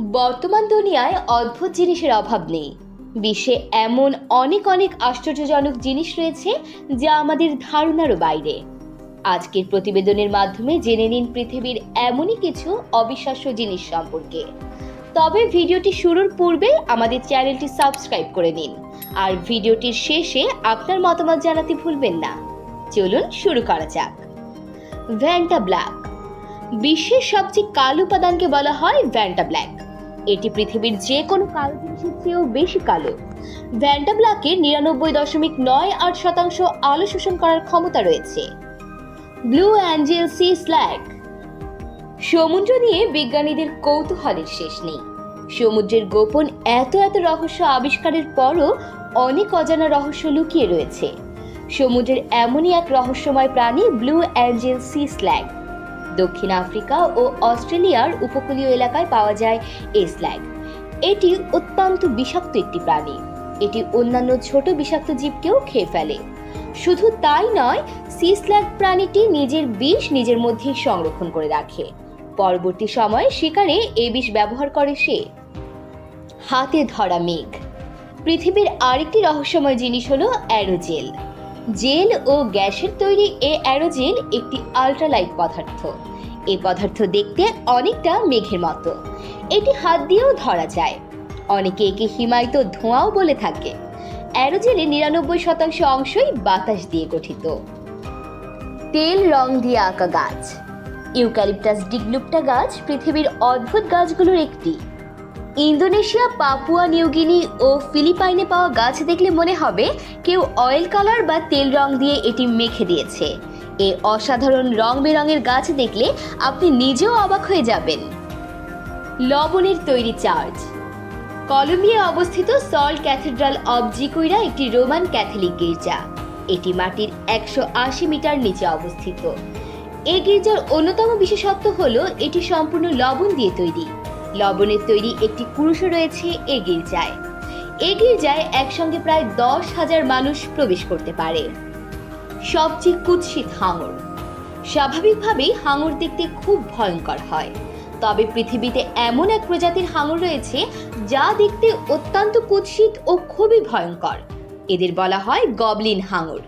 বর্তমান দুনিয়ায় অদ্ভুত জিনিসের অভাব নেই। বিশ্বে এমন অনেক অনেক আশ্চর্যজনক জিনিস রয়েছে যা আমাদের ধারণারও বাইরে। আজকের প্রতিবেদনের মাধ্যমে জেনে নিন পৃথিবীর এমনই কিছু অবিশ্বাস্য জিনিস সম্পর্কে। তবে ভিডিওটি শুরুর পূর্বে আমাদের চ্যানেলটি সাবস্ক্রাইব করে নিন আর ভিডিওটির শেষে আপনার মতামত জানাতে ভুলবেন না। চলুন শুরু করা যাক। ভ্যান্টা ব্ল্যাক। বিশ্বের সবচেয়ে কালো উপাদানকে বলা হয় ভ্যান্টা ব্ল্যাক। এটি পৃথিবীর যে কোনো কালো জিনিসের চেয়েও বেশি কালো। ভ্যান্টা ব্ল্যাকের 99.98% আলো শোষণ করার ক্ষমতা রয়েছে। Blue angel sea slug. সমুদ্র নিয়ে বিজ্ঞানীদের কৌতূহলের শেষ নেই। সমুদ্রের গোপন এত রহস্য আবিষ্কারের পরও অনেক অজানা রহস্য লুকিয়ে রয়েছে। সমুদ্রের এমনই এক রহস্যময় প্রাণী ব্লু অ্যাঞ্জেল সি স্ল্যাগ। দক্ষিণ আফ্রিকা ও অস্ট্রেলিয়ার উপকূলীয় এলাকায় পাওয়া যায় এই স্ল্যাগ। এটি অত্যন্ত বিষাক্ত একটি প্রাণী। এটি অন্যান্য ছোট বিষাক্ত জীবকেও খেয়ে ফেলে। শুধু তাই নয়, সি স্ল্যাগ প্রাণীটি নিজের বিষ নিজের মধ্যেই সংরক্ষণ করে রাখে। পরবর্তী সময়ে শিকারে এই বিষ ব্যবহার করে সে। হাতে ধরা মেঘ। পৃথিবীর আরেকটি রহস্যময় জিনিস হলো অ্যারোজেল। জেল ও গ্যাসের তৈরি এই অ্যারোজেল একটি আল্ট্রালাইট পদার্থ। এই পদার্থ দেখতে অনেকটা মেঘের মতো। এটি হাত দিয়েও ধরা যায়। অনেকে একে হিমায়িত ধোঁয়াও বলে থাকে। অ্যারোজেলের 99% অংশই বাতাস দিয়ে গঠিত। তেল রং দিয়ে আঁকা গাছ। ইউক্যালিপটাস ডিগলুপ্টা গাছ পৃথিবীর অদ্ভুত গাছগুলোর একটি। ইন্দোনেশিয়া, পাপুয়া নিউগিনি ও ফিলিপাইনে পাওয়া গাছ দেখলে মনে হবে কেউ অয়েল কালার বা তেল রং দিয়ে এটি মেখে দিয়েছে। এই অসাধারণ রং বেরঙের গাছ দেখলে আপনি নিজেও অবাক হয়ে যাবেন। লবণের তৈরি চার্চ। কলম্বিয়ায় অবস্থিত সল্ট ক্যাথেড্রাল অব জিকুইরা একটি রোমান ক্যাথলিক গির্জা। এটি মাটির 180 মিটার নিচে অবস্থিত। এই গির্জার অন্যতম বিশেষত্ব হলো এটি সম্পূর্ণ লবণ দিয়ে তৈরি। লবণের তৈরি একটি ক্রুশও রয়েছে এই গির্জায়। এই গির্জায় একসঙ্গে প্রায় 10,000 মানুষ প্রবেশ করতে পারে। সবচেয়ে কুৎসিত হাঙর। স্বাভাবিকভাবেই হাঙর দেখতে খুব ভয়ঙ্কর হয়, তবে পৃথিবীতে এমন এক প্রজাতির হাঙর রয়েছে যা দেখতে অত্যন্ত কুৎসিত ও খুবই ভয়ঙ্কর। এদের বলা হয় গবলিন হাঙর।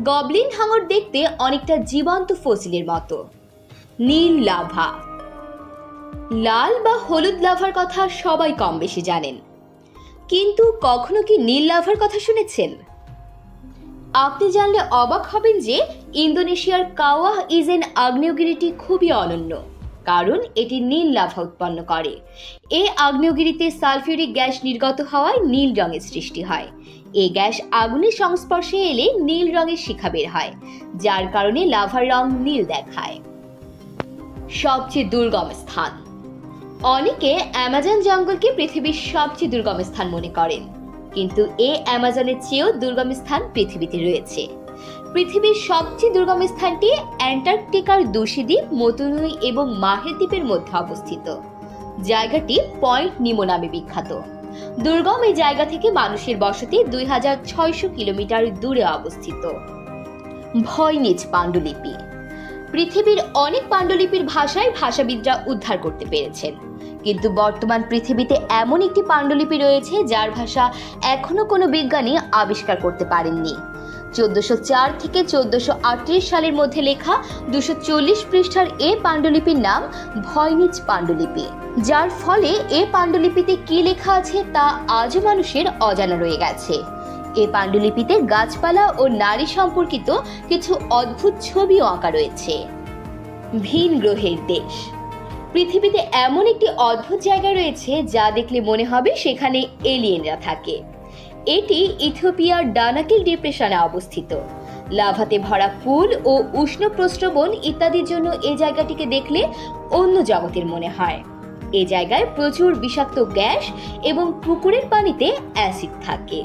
গবলিন হাঙর দেখতে অনেকটা জীবন্ত ফসিলের মতো। নীল লাভা। লাল বা হলুদ লাভার কথা সবাই কম বেশি জানেন, কিন্তু কখনো কি নীল লাভার কথা শুনেছেন? আপনি জানলে অবাক হবেন যে ইন্দোনেশিয়ার কাওয়াহ ইজেন আগ্নেয়গিরিটি খুবই অনন্য, কারণ এটি নীল লাভা উৎপন্ন করে। এই আগ্নেয়গিরিতে সালফিউরিক গ্যাস নির্গত হওয়ায় নীল রঙের সৃষ্টি হয়। এই গ্যাস আগুনের সংস্পর্শে এলে নীল রঙের শিখা বের হয়, যার কারণে লাভার রং নীল দেখায়। সবচেয়ে দুর্গম স্থান। অনেকে অ্যামাজন জঙ্গলকে পৃথিবীর সবচেয়ে দুর্গম স্থান মনে করেন, কিন্তু এই অ্যামাজনের চেয়েও দুর্গম স্থান পৃথিবীতে রয়েছে। পৃথিবীর সবচেয়ে দুর্গম স্থানটি অ্যান্টার্কটিকার দুশি দ্বীপ, মতুনুই এবং মাহের দ্বীপের মধ্যে অবস্থিত। জায়গাটি পয়েন্ট নিমো নামে বিখ্যাত। দুর্গম এই জায়গা থেকে মানুষের বসতি 2600 কিলোমিটার দূরে অবস্থিত। ভয়নিজ পাণ্ডুলিপি। পৃথিবীর অনেক পাণ্ডুলিপির ভাষায় ভাষাবিদরা উদ্ধার করতে পেরেছেন, কিন্তু বর্তমান পৃথিবীতে এমন একটি পাণ্ডুলিপি রয়েছে যার ভাষা এখনো কোনো বিজ্ঞানী আবিষ্কার করতে পারেননি। 1404 থেকে 1438 সালের মধ্যে লেখা 240 পৃষ্ঠার এই পাণ্ডুলিপির নাম ভয়নিজ পাণ্ডুলিপি, যার ফলে এই পাণ্ডুলিপিতে কি লেখা আছে তা আজও মানুষের অজানা রয়ে গেছে। এই পাণ্ডুলিপিতে গাছপালা ও নারী সম্পর্কিত কিছু অদ্ভুত ছবিও আঁকা রয়েছে। ভিন গ্রহের দেশ। পৃথিবীতে এমন একটি অদ্ভুত জায়গা রয়েছে যা দেখলে মনে হবে সেখানে এলিয়েনরা থাকে। এটি ইথিওপিয়ার ডানাকিল ডিপ্রেশনে অবস্থিত। লাভাতে ভরা পুল ও উষ্ণ প্রস্রবণ ইত্যাদির জন্য এই জায়গাটিকে দেখলে অন্য জগতের মনে হয়। এই জায়গায় প্রচুর বিষাক্ত গ্যাস এবং পুকুরের পানিতে অ্যাসিড থাকে।